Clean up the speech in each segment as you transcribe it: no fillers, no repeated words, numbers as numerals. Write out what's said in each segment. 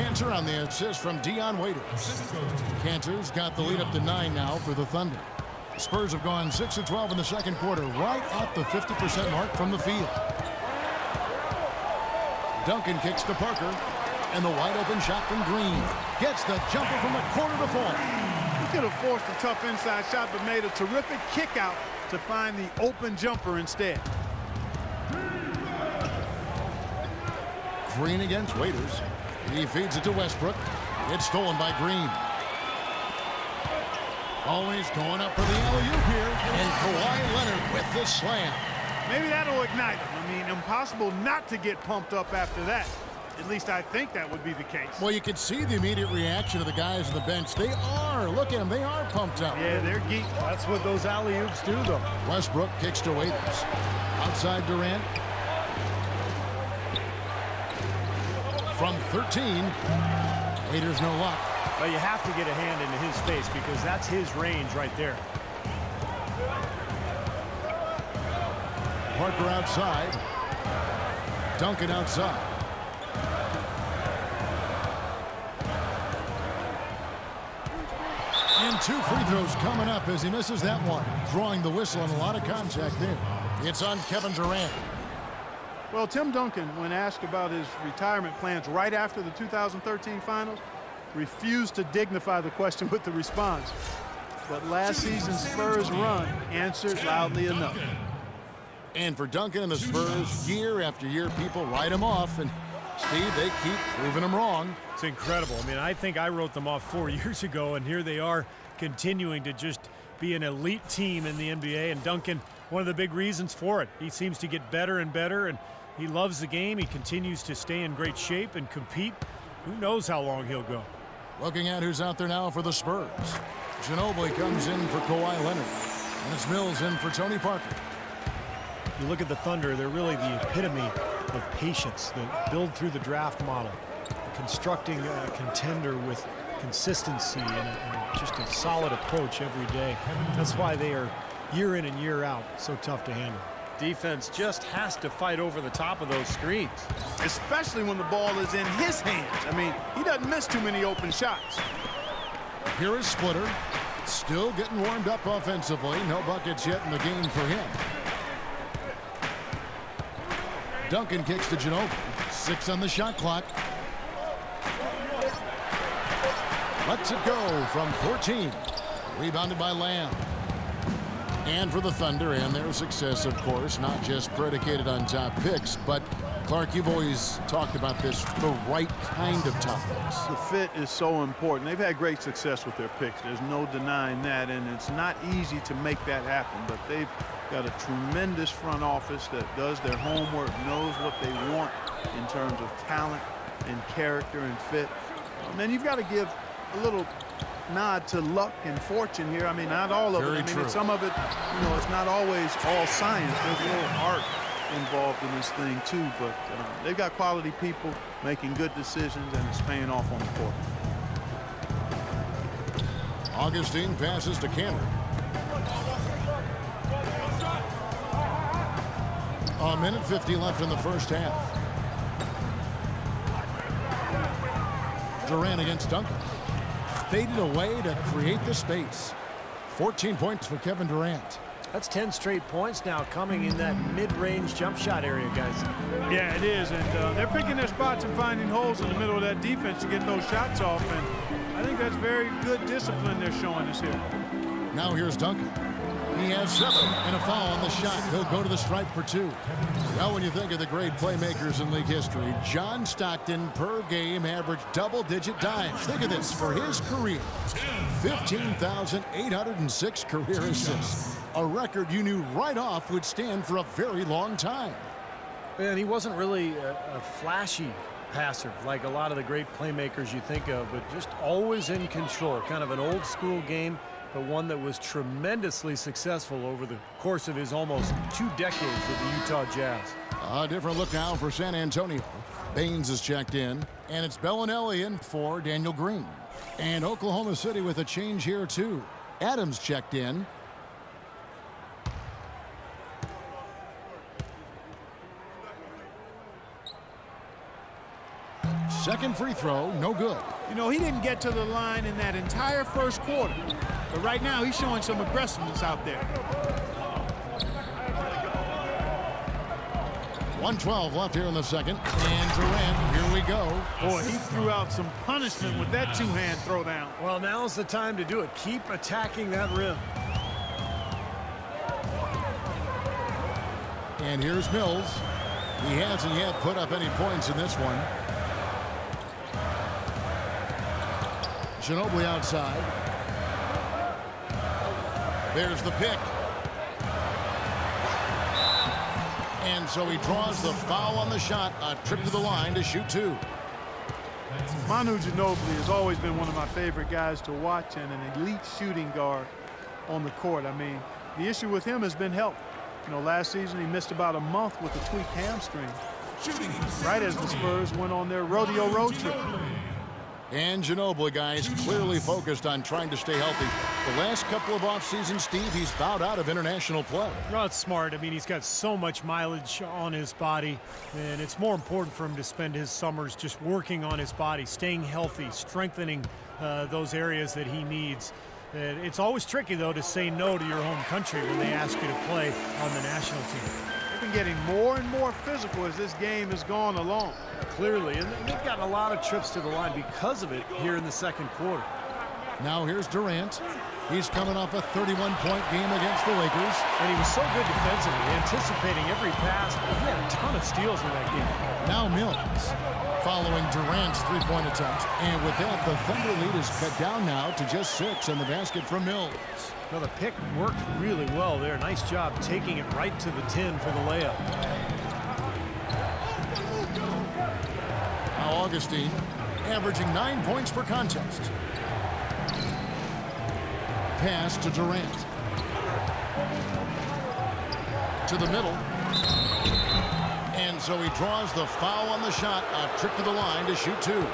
Cantor on the assist from Dion Waiters. Cantor's got the lead up to 9 now for the Thunder. The Spurs have gone 6 of 12 in the second quarter, right at the 50% mark from the field. Duncan kicks to Parker, and the wide open shot from Green. Gets the jumper from the corner to fall. He could have forced a tough inside shot, but made a terrific kick out to find the open jumper instead. Green against Waiters. He feeds it to Westbrook. It's stolen by Green. Always going up for the alley-oop here. And Kawhi Leonard with the slam. Maybe that'll ignite him. I mean, impossible not to get pumped up after that. At least I think that would be the case. Well, you can see the immediate reaction of the guys on the bench. They are. Look at them. They are pumped up. Yeah, they're geeked. That's what those alley-oops do, though. Westbrook kicks to Waiters. Outside Durant. From 13. Waiters no luck. But you have to get a hand into his face because that's his range right there. Parker outside. Duncan outside. And 2 free throws coming up as he misses that one. Drawing the whistle and a lot of contact there. It's on Kevin Durant. Well, Tim Duncan, when asked about his retirement plans right after the 2013 finals, refused to dignify the question with the response. But last season's Spurs run answered loudly enough. And for Duncan and the Spurs, year after year, people write him off. And, Steve, they keep proving him wrong. It's incredible. I mean, I think I wrote them off 4 years ago, and here they are continuing to just be an elite team in the NBA. And Duncan, one of the big reasons for it. He seems to get better and better, and he loves the game. He continues to stay in great shape and compete. Who knows how long he'll go. Looking at who's out there now for the Spurs. Ginobili comes in for Kawhi Leonard. And it's Mills in for Tony Parker. You look at the Thunder, they're really the epitome of patience. They build through the draft model, constructing a contender with consistency and just a solid approach every day. That's why they are year in and year out so tough to handle. Defense just has to fight over the top of those screens. Especially when the ball is in his hands. I mean, he doesn't miss too many open shots. Here is Splitter. Still getting warmed up offensively. No buckets yet in the game for him. Duncan kicks to Ginobili. 6 on the shot clock. Lets it go from 14. Rebounded by Lamb. And for the Thunder and their success, of course, not just predicated on top picks, but Clark, you've always talked about this, the right kind of top picks. The fit is so important. They've had great success with their picks. There's no denying that, and it's not easy to make that happen, but they've got a tremendous front office that does their homework, knows what they want in terms of talent and character and fit. And then you've got to give a little nod to luck and fortune here. I mean, not all of it. I mean, some of it, you know, it's not always all science. There's a little art involved in this thing too, but they've got quality people making good decisions, and it's paying off on the court. Augustine passes to Cantor. A minute 50 left in the first half. Durant against Duncan. Faded away to create the space. 14 points for Kevin Durant. That's 10 straight points now coming in that mid-range jump shot area, guys. Yeah, it is, and they're picking their spots and finding holes in the middle of that defense to get those shots off, and I think that's very good discipline they're showing us here. Now here's Duncan. He has 7 and a foul on the shot. He'll go to the stripe for 2. Well, when you think of the great playmakers in league history, John Stockton per game averaged double-digit dimes. Think of this for his career. 15,806 career assists. A record you knew right off would stand for a very long time. And he wasn't really a flashy passer like a lot of the great playmakers you think of, but just always in control. Kind of an old-school game, but one that was tremendously successful over the course of his almost 2 decades with the Utah Jazz. A different look now for San Antonio. Baines is checked in, and it's Bellinelli in for Daniel Green. And Oklahoma City with a change here, too. Adams checked in. second free throw, no good. You know, he didn't get to the line in that entire first quarter. But right now, he's showing some aggressiveness out there. 1:12 left here in the second. And Durant, here we go. Boy, he threw out some punishment with that two-hand throwdown. Well, now's the time to do it. Keep attacking that rim. And here's Mills. He hasn't yet put up any points in this one. Ginobili outside. There's the pick. And so he draws the foul on the shot. A trip to the line to shoot two. Manu Ginobili has always been one of my favorite guys to watch and an elite shooting guard on the court. I mean, the issue with him has been health. You know, last season he missed about a month with a tweaked hamstring, right as the Spurs went on their rodeo road trip. And Ginobili, guys, clearly focused on trying to stay healthy. The last couple of off-seasons, Steve, he's bowed out of international play. Well, it's smart. I mean, he's got so much mileage on his body, and it's more important for him to spend his summers just working on his body, staying healthy, strengthening those areas that he needs. It's always tricky, though, to say no to your home country when they ask you to play on the national team. They've been getting more and more physical as this game has gone along. Clearly, and they've gotten a lot of trips to the line because of it here in the second quarter. Now here's Durant. He's coming off a 31-point game against the Lakers. And he was so good defensively, anticipating every pass. He had a ton of steals in that game. Now Mills, following Durant's three-point attempt. And with that, the Thunder lead is cut down now to just 6 in the basket from Mills. Well, the pick worked really well there. Nice job taking it right to the 10 for the layup. Now Augustine, averaging 9 points per contest. Pass to Durant. To the middle. And so he draws the foul on the shot. A trip to the line to shoot two.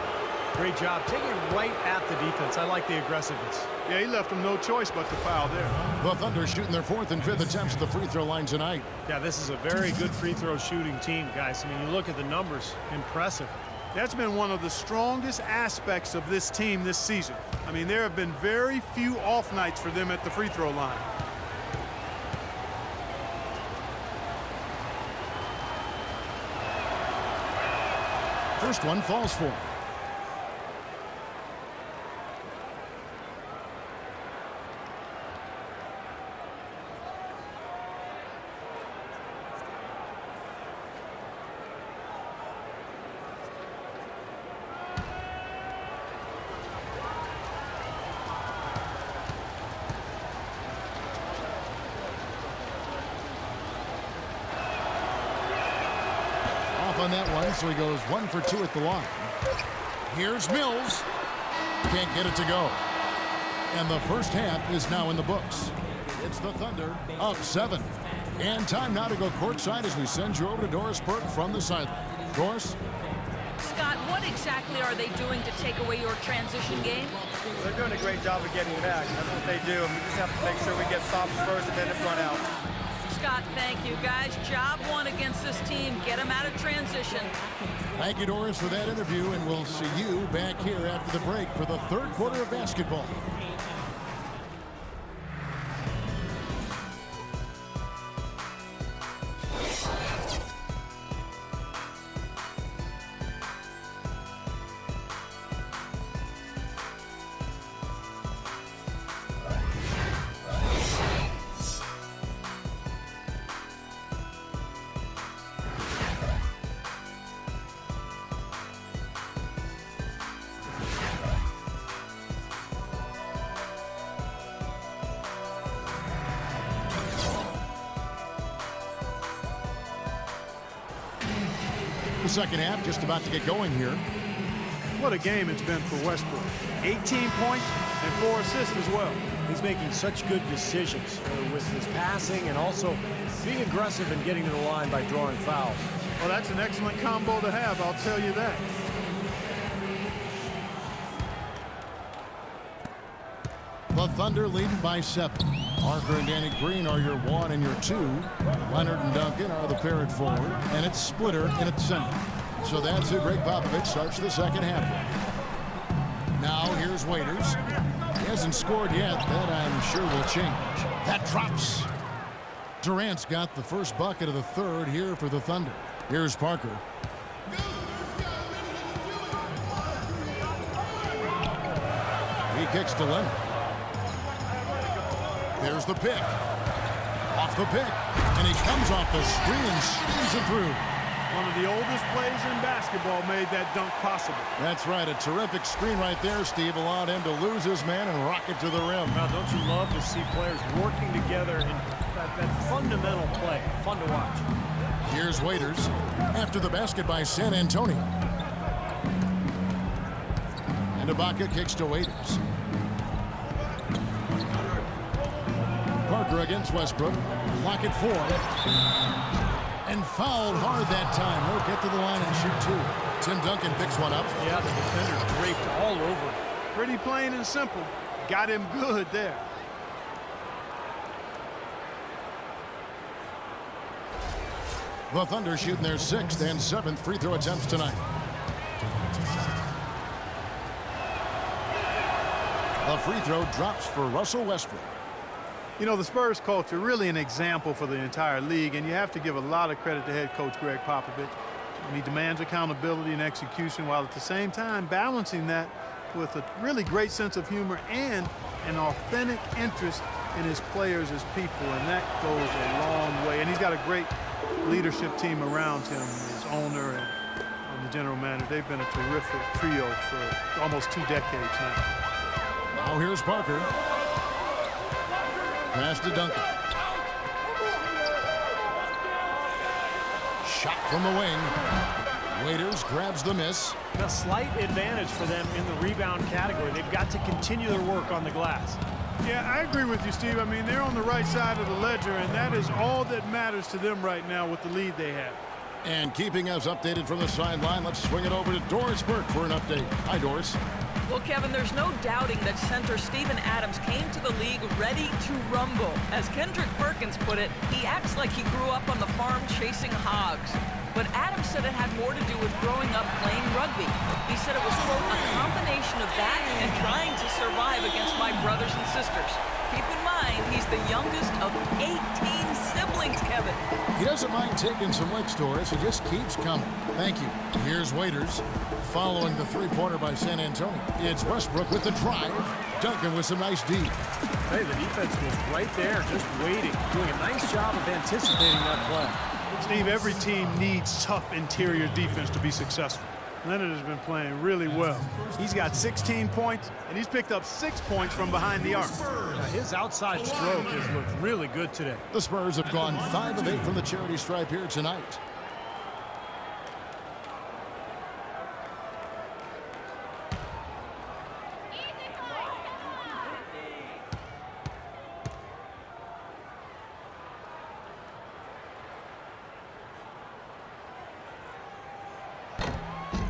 Great job taking it right at the defense. I like the aggressiveness. Yeah, he left him no choice but to foul there. The Thunder shooting their 4th and 5th attempts at the free throw line tonight. Yeah, this is a very good free throw shooting team, guys. I mean, you look at the numbers, impressive. That's been one of the strongest aspects of this team this season. I mean, there have been very few off nights for them at the free throw line. First one falls for him. On that one, so he goes 1 for 2 at the line. Here's Mills. Can't get it to go. And the first half is now in the books. It's the Thunder up 7. And time now to go courtside as we send you over to Doris Burke from the sideline. Doris? Scott, what exactly are they doing to take away your transition game? They're doing a great job of getting back. That's what they do. And we just have to make sure we get stops first and then it run out. Scott, thank you, guys. Job one against this team. Get them out of transition. Thank you, Doris, for that interview, and we'll see you back here after the break for the third quarter of basketball. The second half just about to get going here. What a game it's been for Westbrook. 18 points and 4 assists as well. He's making such good decisions with his passing and also being aggressive and getting to the line by drawing fouls. Well, that's an excellent combo to have, I'll tell you that. The Thunder leading by 7. Parker and Danny Green are your 1 and your 2. Leonard and Duncan are the pair at forward, and it's Splitter in at center. So that's who Greg Popovich starts the second half with. Now here's Waiters. He hasn't scored yet. That I'm sure will change. That drops. Durant's got the first bucket of the third here for the Thunder. Here's Parker. He kicks to Leonard. There's the pick. Off the pick. And he comes off the screen and steams it through. One of the oldest players in basketball made that dunk possible. That's right. A terrific screen right there, Steve. Allowed him to lose his man and rock it to the rim. Now, don't you love to see players working together in that fundamental play? Fun to watch. Here's Waiters after the basket by San Antonio. And Ibaka kicks to Waiters. Parker against Westbrook. Clock at 4. And fouled hard that time. He'll get to the line and shoot two. Tim Duncan picks one up. Yeah, the defender draped all over him. Pretty plain and simple. Got him good there. The Thunder shooting their 6th and 7th free throw attempts tonight. A free throw drops for Russell Westbrook. You know, the Spurs culture, really an example for the entire league, and you have to give a lot of credit to head coach Greg Popovich. And he demands accountability and execution while at the same time balancing that with a really great sense of humor and an authentic interest in his players as people, and that goes a long way. And he's got a great leadership team around him, his owner and the general manager. They've been a terrific trio for almost 2 decades now. Now here's Parker. Pass to Duncan. Shot from the wing. Waiters grabs the miss. A slight advantage for them in the rebound category. They've got to continue their work on the glass. Yeah, I agree with you, Steve. I mean, they're on the right side of the ledger, and that is all that matters to them right now with the lead they have. And keeping us updated from the sideline, let's swing it over to Doris Burke for an update. Hi, Doris. Well, Kevin, there's no doubting that center Steven Adams came to the league ready to rumble. As Kendrick Perkins put it, he acts like he grew up on the farm chasing hogs. But Adams said it had more to do with growing up playing rugby. He said it was, quote, a combination of that and trying to survive against my brothers and sisters. Keep in mind, he's the youngest of 18 siblings, Kevin. He doesn't mind taking some licks, Doris. He just keeps coming. Thank you. Here's Waiters following the three-pointer by San Antonio. It's Westbrook with the drive. Duncan with some nice D. Hey, the defense was right there, just waiting, doing a nice job of anticipating that play. Steve, every team needs tough interior defense to be successful. Leonard has been playing really well. He's got 16 points, and he's picked up 6 points from behind the arc. Now, his outside stroke has looked really good today. The Spurs have gone 5 of 8 from the charity stripe here tonight.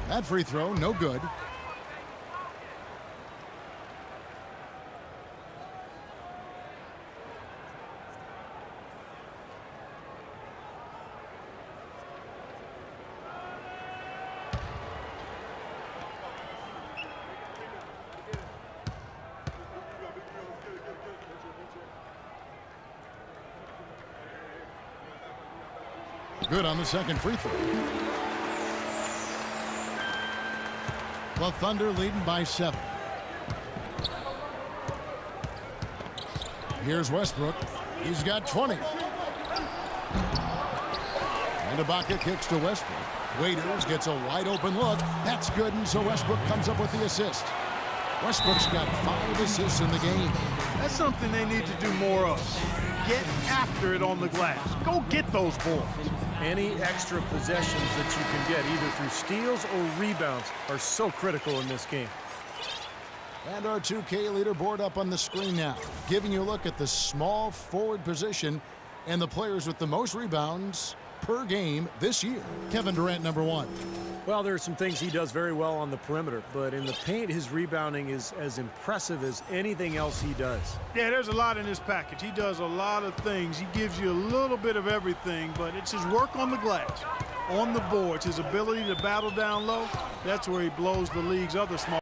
That free throw, no good. Good on the second free throw. The Thunder leading by 7. Here's Westbrook. He's got 20. And Ibaka kicks to Westbrook. Waiters gets a wide open look. That's good, and so Westbrook comes up with the assist. Westbrook's got 5 assists in the game. That's something they need to do more of. Get after it on the glass. Go get those boards. Any extra possessions that you can get, either through steals or rebounds, are so critical in this game. And our 2K leaderboard up on the screen now, giving you a look at the small forward position and the players with the most rebounds per game this year. Kevin Durant, number 1. Well, there are some things he does very well on the perimeter, but in the paint, his rebounding is as impressive as anything else he does. Yeah, there's a lot in this package. He does a lot of things. He gives you a little bit of everything, but it's his work on the glass. on the boards. His ability to battle down low, that's where he blows the league's other small